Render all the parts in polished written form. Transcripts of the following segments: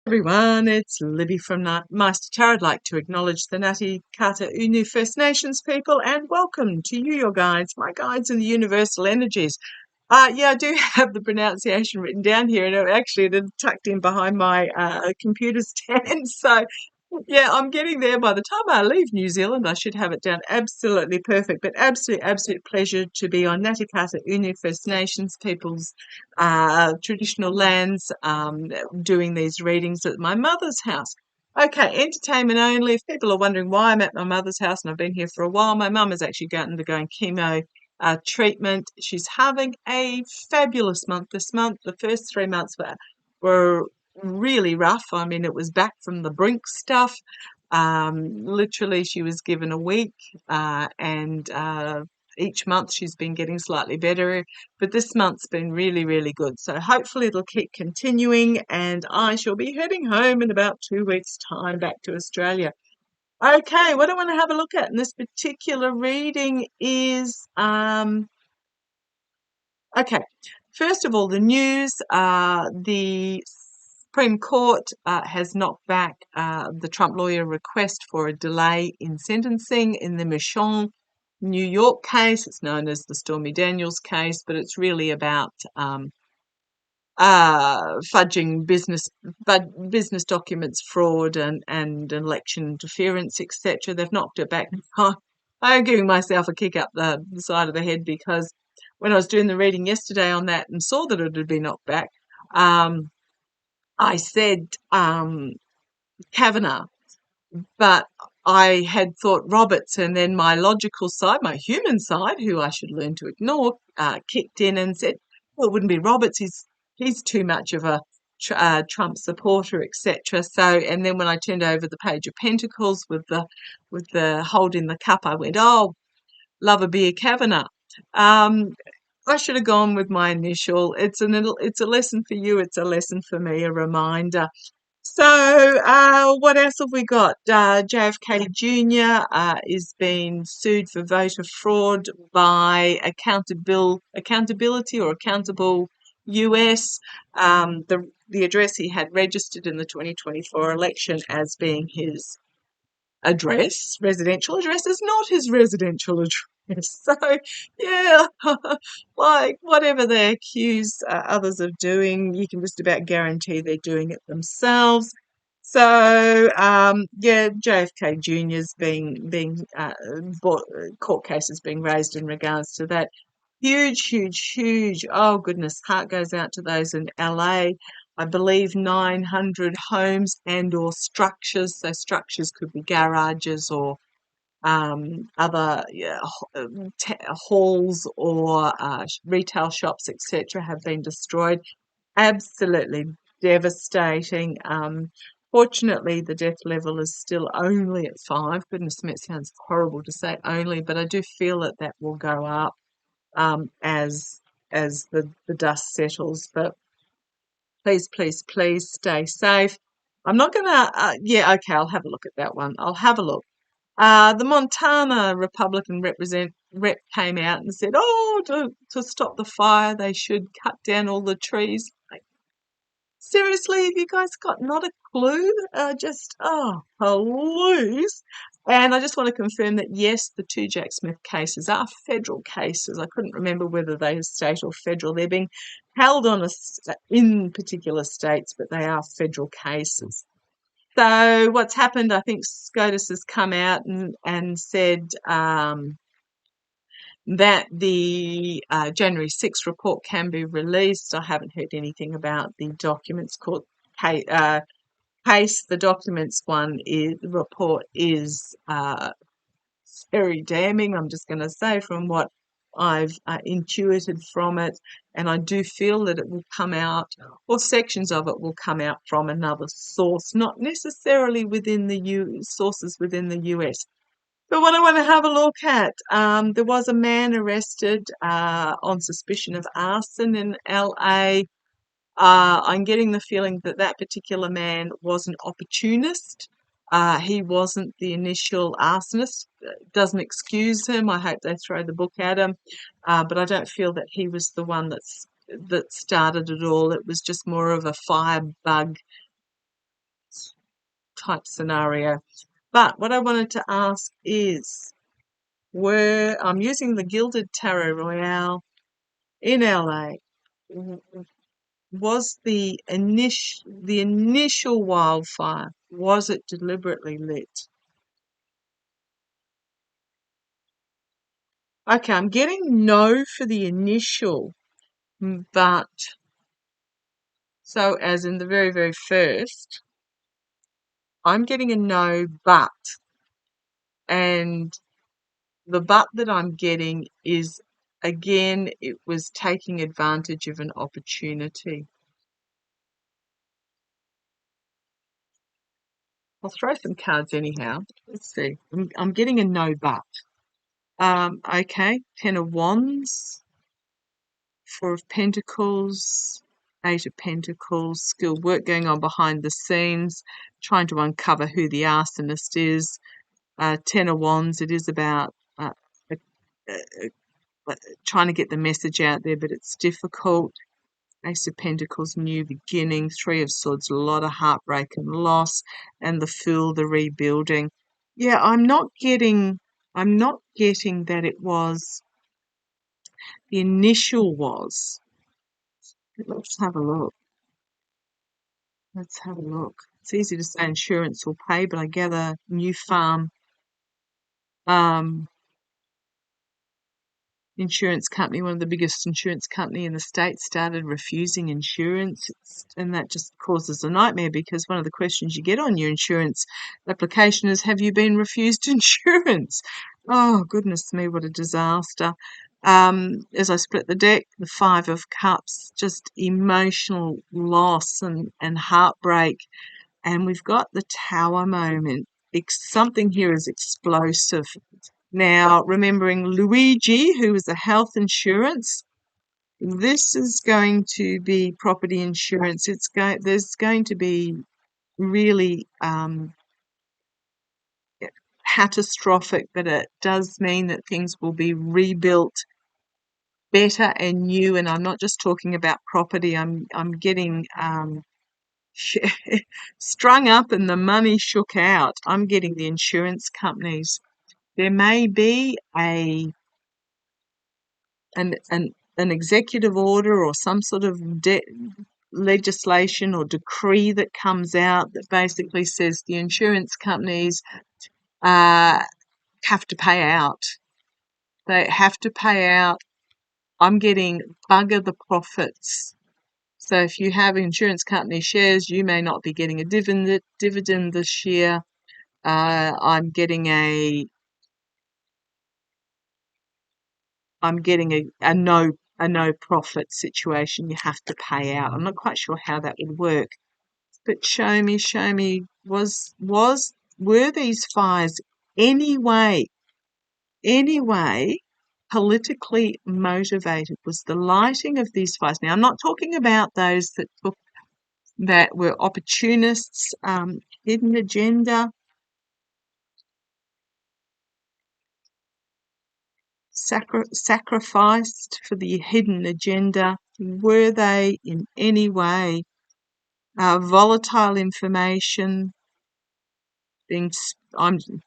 Everyone, it's Libby from maighstirtarot. I'd like to acknowledge the Ngāti Kata Unu First Nations people and welcome to you, your guides, my guides in the universal energies. I do have the pronunciation written down here, and it is tucked in behind my computer stand. So, yeah, I'm getting there. By the time I leave New Zealand, I should have it down absolutely perfect. But absolute pleasure to be on Ngāti Kata Unu First Nations people's traditional lands, doing these readings at my mother's house. Okay, entertainment only. If people are wondering why I'm at my mother's house and I've been here for a while, my mum is actually undergoing chemo treatment. She's having a fabulous month this month. The first 3 months were really rough. I mean, it was back from the brink stuff. Literally, she was given a week, and each month she's been getting slightly better. But this month's been really, really good. So hopefully it'll keep continuing, and I shall be heading home in about 2 weeks' time back to Australia. Okay, what I want to have a look at in this particular reading is okay. First of all, the news. The Supreme Court has knocked back the Trump lawyer request for a delay in sentencing in the Michon, New York case. It's known as the Stormy Daniels case, but it's really about fudging business documents, fraud, and election interference, etc. They've knocked it back. I'm giving myself a kick up the side of the head because when I was doing the reading yesterday on that and saw that it had been knocked back, I said Kavanaugh, but I had thought Roberts, and then my logical side, my human side, who I should learn to ignore, kicked in and said, "Well, it wouldn't be Roberts. He's too much of a Trump supporter, etc." So, and then when I turned over the page of Pentacles with the holding the cup, I went, "Oh, love a beer, Kavanaugh." I should have gone with my initial. It's a lesson for you. It's a lesson for me. A reminder. So, what else have we got? JFK Jr. Is being sued for voter fraud by Accountability or Accountable US. The address he had registered in the 2024 election as being his residential address, is not his residential address. So, yeah, like whatever they accuse others of doing, you can just about guarantee they're doing it themselves. So, yeah, JFK Jr.'s court cases being raised in regards to that. Huge. Oh, goodness, heart goes out to those in LA. I believe 900 homes and or structures. So structures could be garages or other halls or retail shops, etc., have been destroyed. Absolutely devastating. Fortunately, the death level is still only at 5. Goodness me, it sounds horrible to say only, but I do feel that will go up as the dust settles. But please stay safe. I'm not gonna. Yeah, okay. I'll have a look at that one. I'll have a look. The Montana Republican rep came out and said, "Oh, to stop the fire, they should cut down all the trees." Like, seriously, have you guys got not a clue? Please. And I just want to confirm that yes, the two Jack Smith cases are federal cases. I couldn't remember whether they are state or federal. They're being held in particular states, but they are federal cases. So what's happened, I think SCOTUS has come out and said that the January 6th report can be released. I haven't heard anything about the documents court case. The documents report is very damning, I'm just going to say, from what I've intuited from it. And I do feel that it will come out, or sections of it will come out from another source, not necessarily within sources within the US. But what I want to have a look at, there was a man arrested on suspicion of arson in LA. I'm getting the feeling that particular man was an opportunist. He wasn't the initial arsonist. Doesn't excuse him. I hope they throw the book at him. But I don't feel that he was the one that started it all. It was just more of a firebug type scenario. But what I wanted to ask is, I'm using the Gilded Tarot Royale in LA. Was the initial wildfire, was it deliberately lit? Okay, I'm getting no for the initial, but so as in the very, very first, I'm getting a no, but, and the but that I'm getting is, again, it was taking advantage of an opportunity. I'll throw some cards anyhow. Let's see. I'm getting a no, but. Okay, Ten of Wands, Four of Pentacles, Eight of Pentacles, skilled work going on behind the scenes, trying to uncover who the arsonist is. Ten of Wands, it is about uh, trying to get the message out there, but it's difficult. Ace of Pentacles, new beginning. Three of Swords, a lot of heartbreak and loss. And the Fool, the rebuilding. Yeah, I'm not getting that it was, the initial was. Let's have a look. Let's have a look. It's easy to say insurance will pay, but I gather new farm insurance company, one of the biggest insurance company in the States, started refusing insurance, and that just causes a nightmare, because one of the questions you get on your insurance application is, have you been refused insurance? Oh, goodness me, what a disaster. As I split the deck, the Five of Cups, just emotional loss and heartbreak. And we've got the Tower moment. Something here is explosive. Now, remembering Luigi, who is a health insurance, this is going to be property insurance. There's going to be really catastrophic, but it does mean that things will be rebuilt better and new. And I'm not just talking about property. I'm getting strung up and the money shook out. I'm getting the insurance companies. There may be an executive order or some sort of legislation or decree that comes out that basically says the insurance companies have to pay out. They have to pay out. I'm getting bugger the profits. So if you have insurance company shares, you may not be getting a dividend this year. I'm getting a no profit situation. You have to pay out. I'm not quite sure how that would work, but show me, were these fires anyway politically motivated? Was the lighting of these fires? Now, I'm not talking about those that were opportunists, hidden agenda, sacrificed for the hidden agenda. Were they in any way volatile information being, can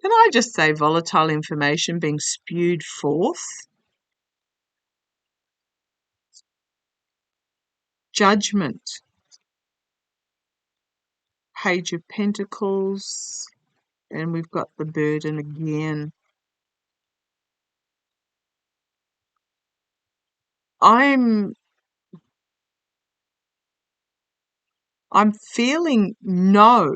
I just say volatile information being spewed forth? Judgment. Page of Pentacles, and we've got the burden again. I'm feeling no,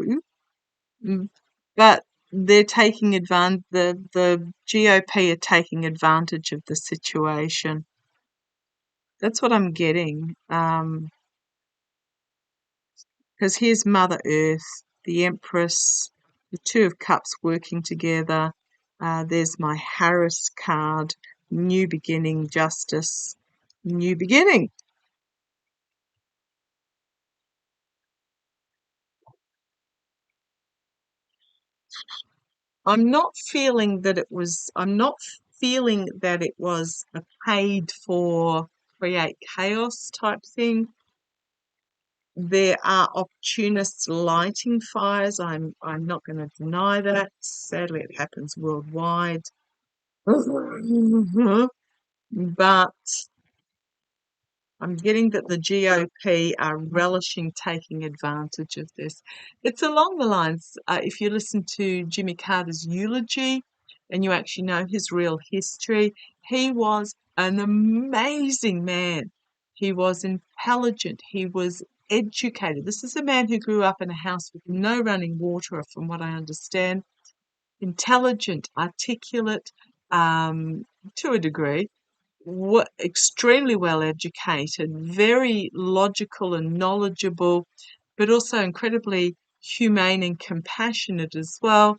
but they're taking advantage. The GOP are taking advantage of the situation. That's what I'm getting. Because here's Mother Earth, the Empress, the Two of Cups working together. There's my Harris card, new beginning, justice, new beginning. I'm not feeling that it was a paid for create chaos type thing. There are opportunists lighting fires. I'm not going to deny that. Sadly, it happens worldwide. But I'm getting that the GOP are relishing taking advantage of this. It's along the lines, if you listen to Jimmy Carter's eulogy and you actually know his real history, he was an amazing man. He was intelligent. He was educated. This is a man who grew up in a house with no running water, from what I understand. Intelligent, articulate, to a degree, extremely well educated, very logical and knowledgeable, but also incredibly humane and compassionate as well.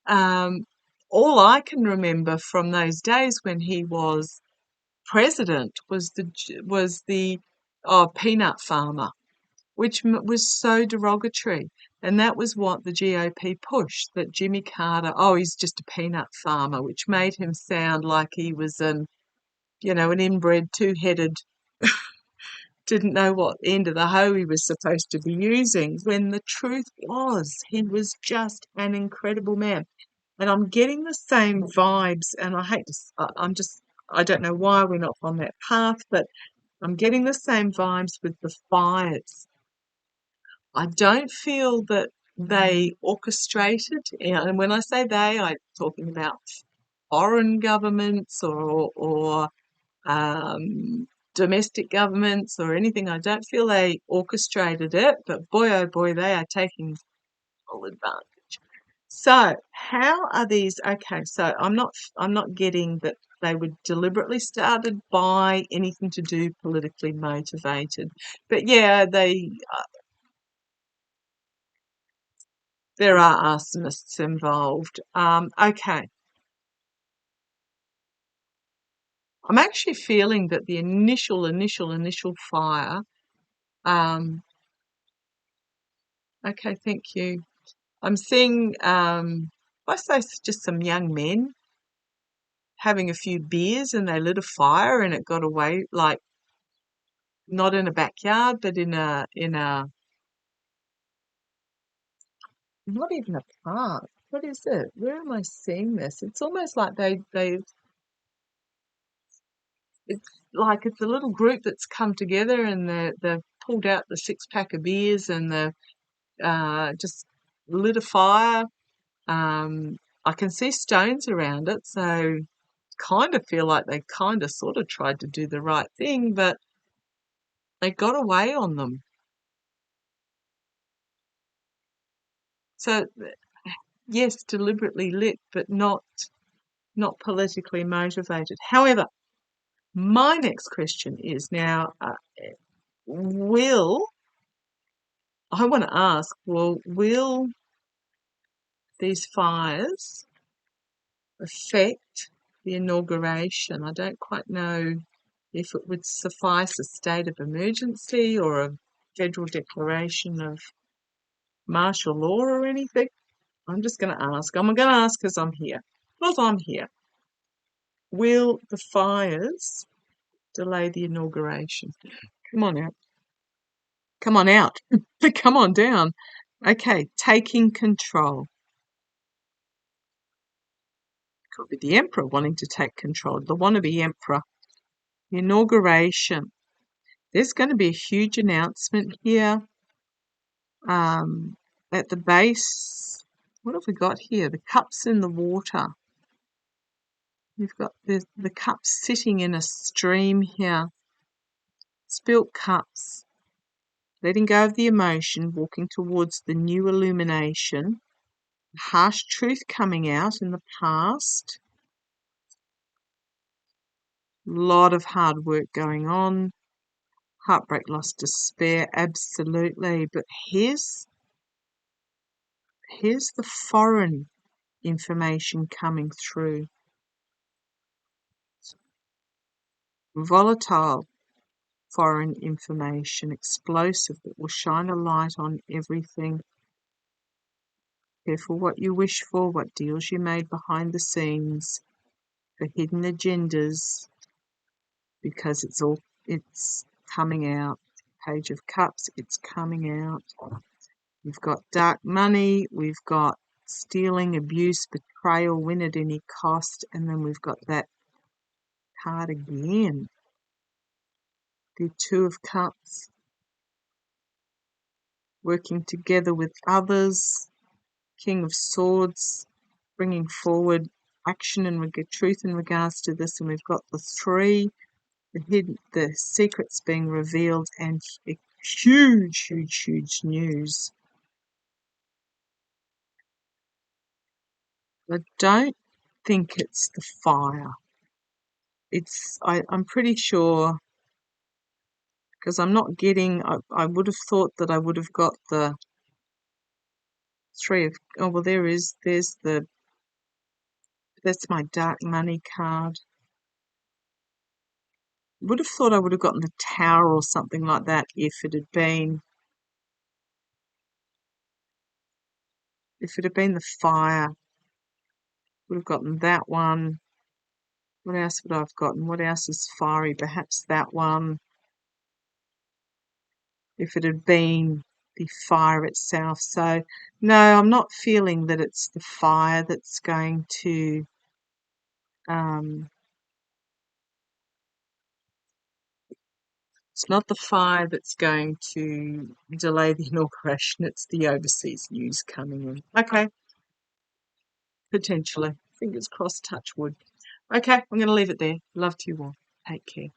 Um, all I can remember from those days when he was president was the peanut farmer, which was so derogatory. And that was what the GOP pushed, that Jimmy Carter, he's just a peanut farmer, which made him sound like he was an inbred, two-headed, didn't know what end of the hoe he was supposed to be using, when the truth was he was just an incredible man. And I'm getting the same vibes, and I hate to, I don't know why we're not on that path, but I'm getting the same vibes with the fires. I don't feel that they orchestrated, and when I say they, I'm talking about foreign governments or domestic governments or anything. I don't feel they orchestrated it, but boy, oh boy, they are taking full advantage. So how are these? Okay, so I'm not getting that they were deliberately started by anything to do politically motivated, but yeah, there are arsonists involved. Okay, I'm actually feeling that the initial fire. Okay, thank you. I'm seeing, I suppose, just some young men having a few beers, and they lit a fire and it got away, like not in a backyard, but in a not even a park. What is it? Where am I seeing this? It's almost like it's like it's a little group that's come together, and they've pulled out the 6 pack of beers, and they've just lit a fire. I can see stones around it, so kind of feel like they kind of sort of tried to do the right thing, but they got away on them. So yes, deliberately lit, but not politically motivated. However, my next question is now, will I want to ask, well, will these fires affect the inauguration? I don't quite know if it would suffice a state of emergency or a federal declaration of martial law or anything. I'm just going to ask. I'm going to ask because I'm here. Because I'm here. Will the fires delay the inauguration? Come on out. Come on out. Come on down. Okay, taking control. Could be the emperor wanting to take control, the wannabe emperor. The inauguration. There's going to be a huge announcement here. At the base, what have we got here? The cups in the water. You've got the cups sitting in a stream here. Spilt cups. Letting go of the emotion, walking towards the new illumination. Harsh truth coming out in the past. Lot of hard work going on. Heartbreak, loss, despair, absolutely. But here's the foreign information coming through. Volatile foreign information, explosive, that will shine a light on everything. Careful what you wish for, what deals you made behind the scenes, for hidden agendas, because it's coming out. Page of Cups, it's coming out. We've got dark money, we've got stealing, abuse, betrayal, win at any cost, and then we've got that card again. The Two of Cups, working together with others, King of Swords, bringing forward action and truth in regards to this, and we've got the Three, the secrets being revealed, and huge news. I don't think it's the fire. I'm pretty sure, because I'm not getting, I would have thought that I would have got the Three of, oh well, there's that's my dark money card. Would have thought I would have gotten the Tower or something like that if it had been the fire. Would have gotten that one. What else would I have gotten? What else is fiery? Perhaps that one. If it had been the fire itself. So no, I'm not feeling that it's the fire that's going to it's not the fire that's going to delay the inauguration, it's the overseas news coming in. Okay. Potentially. Fingers crossed, touch wood. Okay, I'm going to leave it there. Love to you all. Take care.